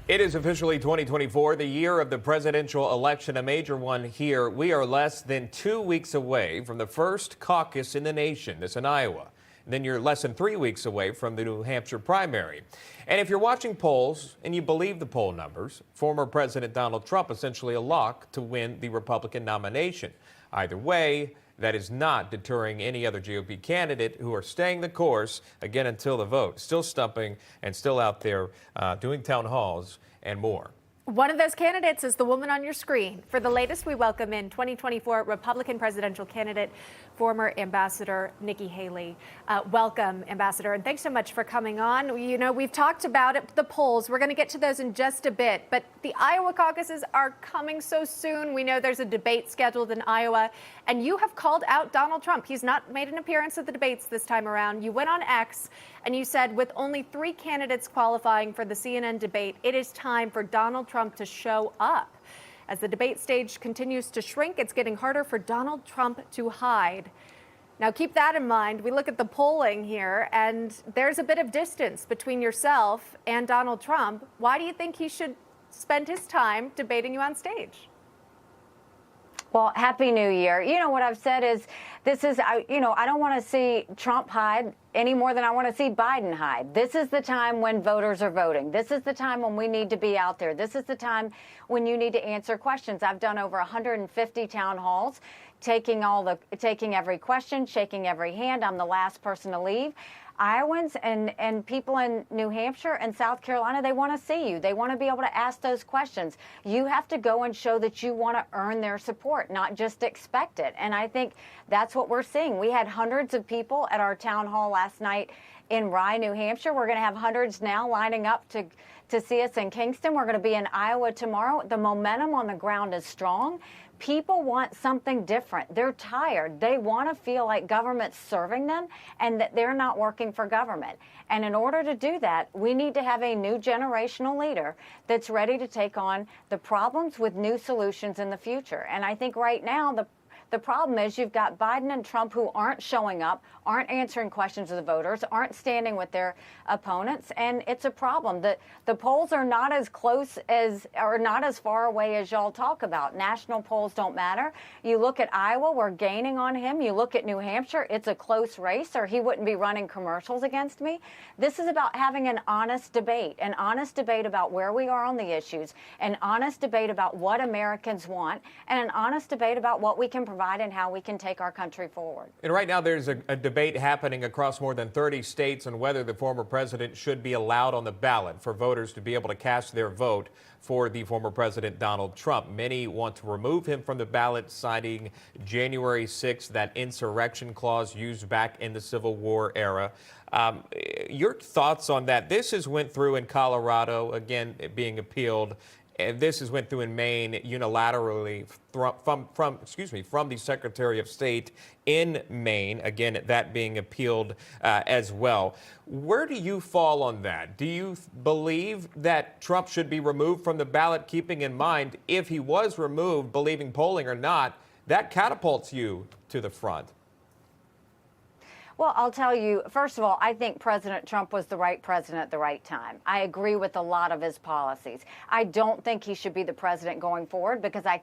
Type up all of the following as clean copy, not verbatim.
It is officially 2024, the year of the presidential election, a major one here. We are less than 2 weeks away from the first caucus in the nation. This in Iowa. And then you're less than 3 weeks away from the New Hampshire primary. And if you're watching polls and you believe the poll numbers, former President Donald Trump essentially a lock to win the Republican nomination. Either way, that is not deterring any other GOP candidate who are staying the course again until the vote. Still stumping and still out there doing town halls and more. One of those candidates is the woman on your screen. For the latest, we welcome in 2024 Republican presidential candidate, former Ambassador Nikki Haley. Welcome, Ambassador, and thanks so much for coming on. You know, we've talked about it, the polls. We're going to get to those in just a bit, but the Iowa caucuses are coming so soon. We know there's a debate scheduled in Iowa, and you have called out Donald Trump. He's not made an appearance at the debates this time around. You went on X and you said, with only 3 candidates qualifying for the CNN debate, it is time for Donald Trump to show up. As the debate stage continues to shrink, it's getting harder for Donald Trump to hide. Now, keep that in mind. We look at the polling here, and there's a bit of distance between yourself and Donald Trump. Why do you think he should spend his time debating you on stage? Well, Happy New Year. You know, what I've said is I don't want to see Trump hide any more than I want to see Biden hide. This is the time when voters are voting. This is the time when we need to be out there. This is the time when you need to answer questions. I've done over 150 town halls, taking every question, shaking every hand. I'm the last person to leave. Iowans and people in New Hampshire and South Carolina, they want to see you. They want to be able to ask those questions. You have to go and show that you want to earn their support, not just expect it. And I think that's what we're seeing. We had hundreds of people at our town hall last night in Rye, New Hampshire. We're going to have hundreds now lining up to see us in Kingston. We're going to be in Iowa tomorrow. The momentum on the ground is strong. People want something different. They're tired. They want to feel like government's serving them and that they're not working for government. And in order to do that, we need to have a new generational leader that's ready to take on the problems with new solutions in the future. And I think right now, the problem is you've got Biden and Trump who aren't showing up, aren't answering questions of the voters, aren't standing with their opponents, and it's a problem. The polls are not as close as, or not as far away as y'all talk about. National polls don't matter. You look at Iowa, we're gaining on him. You look at New Hampshire, it's a close race, or he wouldn't be running commercials against me. This is about having an honest debate about where we are on the issues, an honest debate about what Americans want, and an honest debate about what we can provide and how we can take our country forward. And right now there's a debate happening across more than 30 states on whether the former president should be allowed on the ballot for voters to be able to cast their vote for the former president Donald Trump. Many want to remove him from the ballot, citing January 6th, that insurrection clause used back in the Civil War era. Your thoughts on that? This has went through in Colorado, again being appealed. And this has went through in Maine unilaterally from the Secretary of State in Maine, again, that being appealed as well. Where do you fall on that? Do you believe that Trump should be removed from the ballot, keeping in mind if he was removed, believing polling or not, that catapults you to the front? Well, I'll tell you, first of all, I think President Trump was the right president at the right time. I agree with a lot of his policies. I don't think he should be the president going forward because I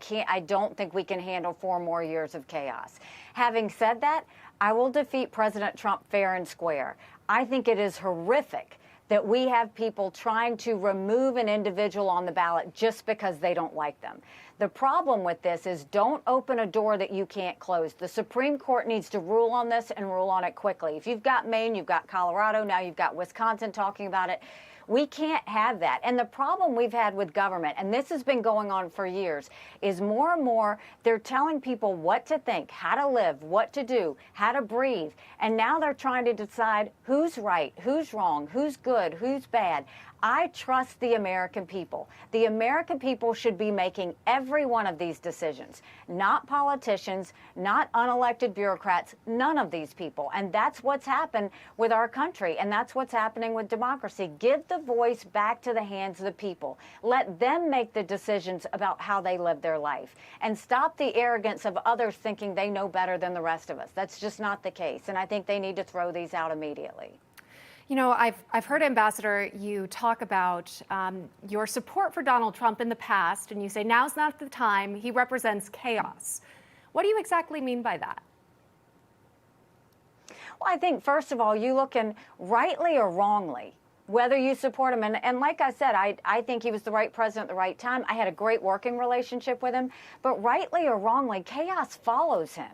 don't think we can handle 4 more years of chaos. Having said that, I will defeat President Trump fair and square. I think it is horrific that we have people trying to remove an individual on the ballot just because they don't like them. The problem with this is don't open a door that you can't close. The Supreme Court needs to rule on this and rule on it quickly. If you've got Maine, you've got Colorado, now you've got Wisconsin talking about it. We can't have that. And the problem we've had with government, and this has been going on for years, is more and more they're telling people what to think, how to live, what to do, how to breathe. And now they're trying to decide who's right, who's wrong, who's good, who's bad. I trust the American people. The American people should be making every one of these decisions, not politicians, not unelected bureaucrats, none of these people. And that's what's happened with our country, and that's what's happening with democracy. Give the voice back to the hands of the people. Let them make the decisions about how they live their life, and stop the arrogance of others thinking they know better than the rest of us. That's just not the case, and I think they need to throw these out immediately. You know, I've heard, Ambassador, you talk about your support for Donald Trump in the past, and you say now's not the time. He represents chaos. What do you exactly mean by that? Well, I think, first of all, you look and rightly or wrongly, whether you support him. And like I said, I think he was the right president at the right time. I had a great working relationship with him. But rightly or wrongly, chaos follows him.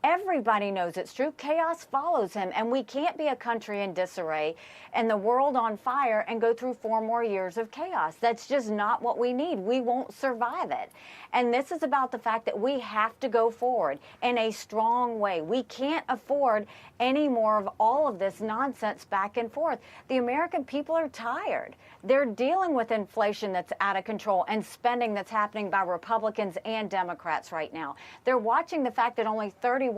Everybody knows it's true. Chaos follows him. And we can't be a country in disarray and the world on fire and go through 4 more years of chaos. That's just not what we need. We won't survive it. And this is about the fact that we have to go forward in a strong way. We can't afford any more of all of this nonsense back and forth. The American people are tired. They're dealing with inflation that's out of control and spending that's happening by Republicans and Democrats right now. They're watching the fact that only 31%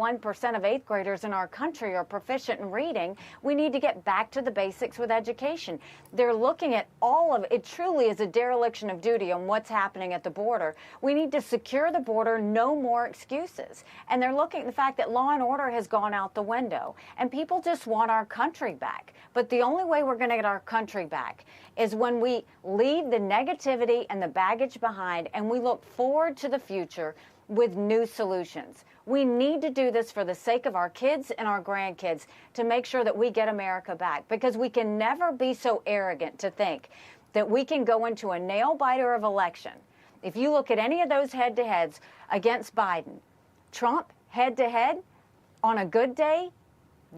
of 8th graders in our country are proficient in reading. We need to get back to the basics with education. They're looking at all of it. It truly is a dereliction of duty on what's happening at the border. We need to secure the border, no more excuses. And they're looking at the fact that law and order has gone out the window. And people just want our country back. But the only way we're going to get our country back is when we leave the negativity and the baggage behind and we look forward to the future with new solutions. We need to do this for the sake of our kids and our grandkids to make sure that we get America back, because we can never be so arrogant to think that we can go into a nail-biter of election. If you look at any of those head-to-heads against Biden, Trump head-to-head, on a good day,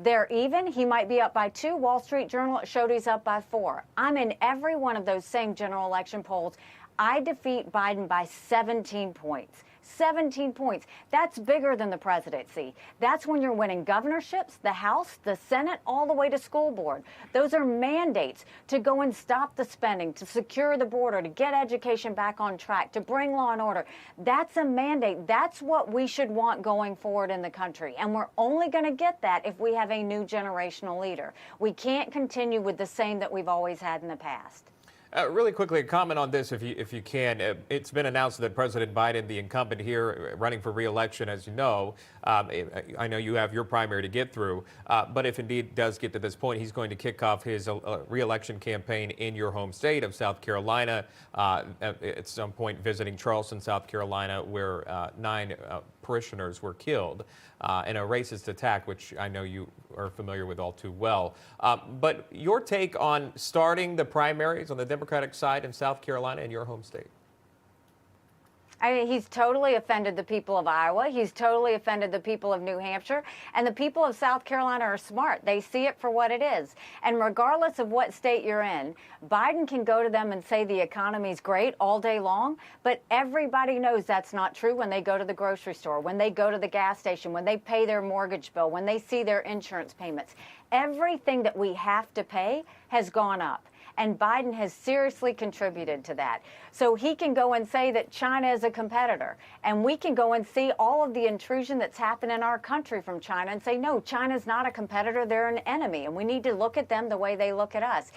they're even. He might be up by 2. Wall Street Journal showed he's up by 4. I'm in every one of those same general election polls. I defeat Biden by 17 points. 17 points. That's bigger than the presidency. That's when you're winning governorships, the House, the Senate, all the way to school board. Those are mandates to go and stop the spending, to secure the border, to get education back on track, to bring law and order. That's a mandate. That's what we should want going forward in the country. And we're only going to get that if we have a new generational leader. We can't continue with the same that we've always had in the past. Really quickly, a comment on this, if you can. It's been announced that President Biden, the incumbent here, running for re-election, as you know, I know you have your primary to get through, but if indeed does get to this point, he's going to kick off his re-election campaign in your home state of South Carolina, at some point visiting Charleston, South Carolina, where 9 parishioners were killed in a racist attack, which I know you are familiar with all too well. But your take on starting the primaries on the Democratic side in South Carolina in your home state? I mean, he's totally offended the people of Iowa. He's totally offended the people of New Hampshire. And the people of South Carolina are smart. They see it for what it is. And regardless of what state you're in, Biden can go to them and say the economy's great all day long. But everybody knows that's not true when they go to the grocery store, when they go to the gas station, when they pay their mortgage bill, when they see their insurance payments. Everything that we have to pay has gone up. And Biden has seriously contributed to that. So he can go and say that China is a competitor. And we can go and see all of the intrusion that's happened in our country from China and say, no, China's not a competitor, they're an enemy. And we need to look at them the way they look at us.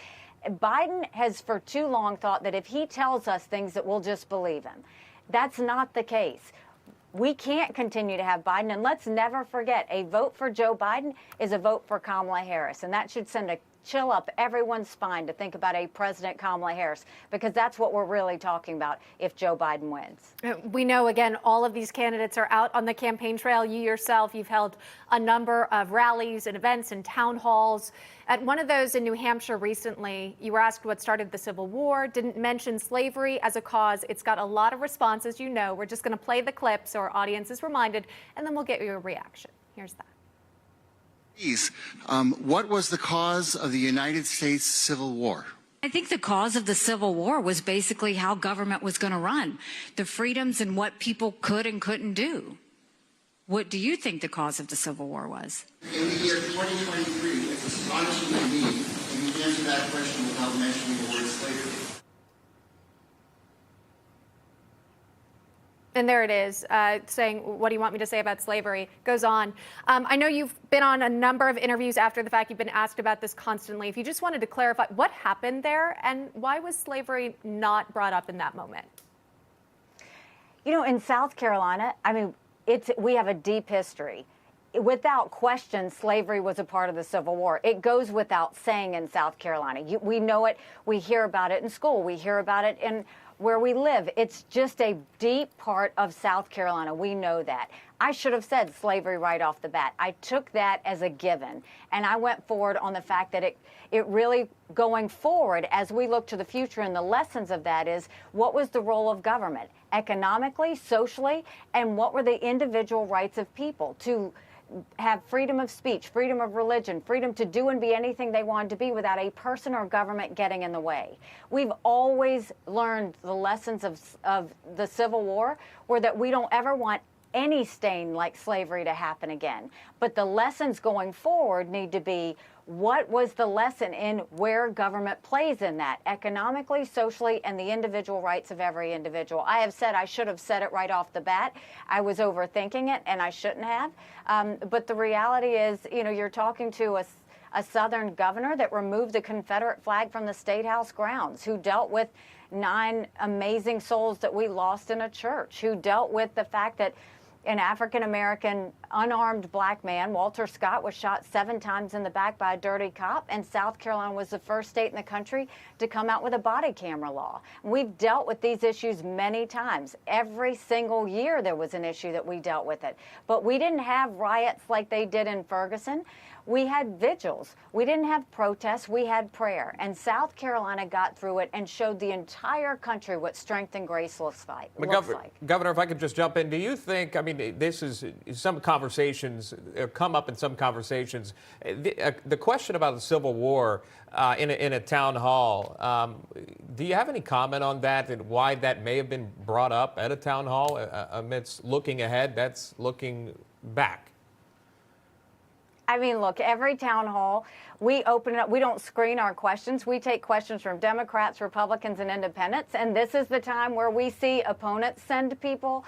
Biden has for too long thought that if he tells us things that we'll just believe him. That's not the case. We can't continue to have Biden. And let's never forget, a vote for Joe Biden is a vote for Kamala Harris. And that should send a chill up everyone's spine to think about a President Kamala Harris, because that's what we're really talking about if Joe Biden wins. We know, again, all of these candidates are out on the campaign trail. You yourself, you've held a number of rallies and events and town halls. At one of those in New Hampshire recently, you were asked what started the Civil War, didn't mention slavery as a cause. It's got a lot of responses, you know. We're just going to play the clip so our audience is reminded, and then we'll get your reaction. Here's that. What was the cause of the United States Civil War? I think the cause of the Civil War was basically how government was going to run, the freedoms and what people could and couldn't do. What do you think the cause of the Civil War was? In the year 2023, it's astonishing to me that you answer that question without mentioning the word slavery. And there it is, saying, what do you want me to say about slavery? Goes on. I know you've been on a number of interviews after the fact. You've been asked about this constantly. If you just wanted to clarify what happened there and why was slavery not brought up in that moment? You know, in South Carolina, I mean, we have a deep history. without question, slavery was a part of the Civil War. It goes without saying in South Carolina. We know it. We hear about it in school. We hear about it in where we live. It's just a deep part of South Carolina. We know that. I should have said slavery right off the bat. I took that as a given, and I went forward on the fact that it really, going forward, as we look to the future, and the lessons of that is, what was the role of government, economically, socially, and what were the individual rights of people to have freedom of speech, freedom of religion, freedom to do and be anything they wanted to be without a person or government getting in the way. We've always learned the lessons of the Civil War were that we don't ever want any stain like slavery to happen again. But the lessons going forward need to be, what was the lesson in where government plays in that, economically, socially, and the individual rights of every individual? I have said I should have said it right off the bat. I was overthinking it, and I shouldn't have. But the reality is, you're talking to a Southern governor that removed the Confederate flag from the State House grounds, who dealt with 9 amazing souls that we lost in a church, who dealt with the fact that an African-American unarmed black man, Walter Scott, was shot 7 times in the back by a dirty cop, and South Carolina was the first state in the country to come out with a body camera law. We've dealt with these issues many times. Every single year there was an issue that we dealt with it. But we didn't have riots like they did in Ferguson. We had vigils. We didn't have protests. We had prayer. And South Carolina got through it and showed the entire country what strength and grace looks like. Governor, if I could just jump in, do you think, this is some conversations, come up in some conversations, the question about the Civil War in a town hall, do you have any comment on that and why that may have been brought up at a town hall amidst looking ahead? That's looking back. Look, every town hall, we open it up. We don't screen our questions. We take questions from Democrats, Republicans, and independents. And this is the time where we see opponents send people,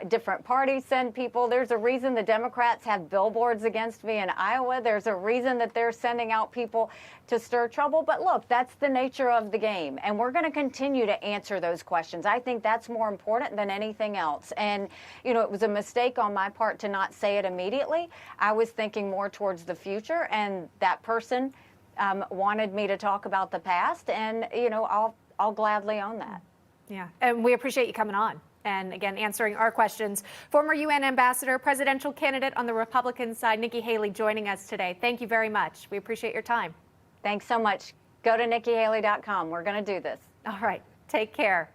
different parties send people. There's a reason the Democrats have billboards against me in Iowa. There's a reason that they're sending out people to stir trouble. But look, that's the nature of the game. And we're going to continue to answer those questions. I think that's more important than anything else. And, it was a mistake on my part to not say it immediately. I was thinking more towards the future, and that person wanted me to talk about the past, and I'll gladly own that. Yeah, and we appreciate you coming on and again answering our questions. Former UN ambassador, presidential candidate on the Republican side, Nikki Haley, joining us today. Thank you very much. We appreciate your time. Thanks so much. Go to NikkiHaley.com. We're going to do this. All right, take care.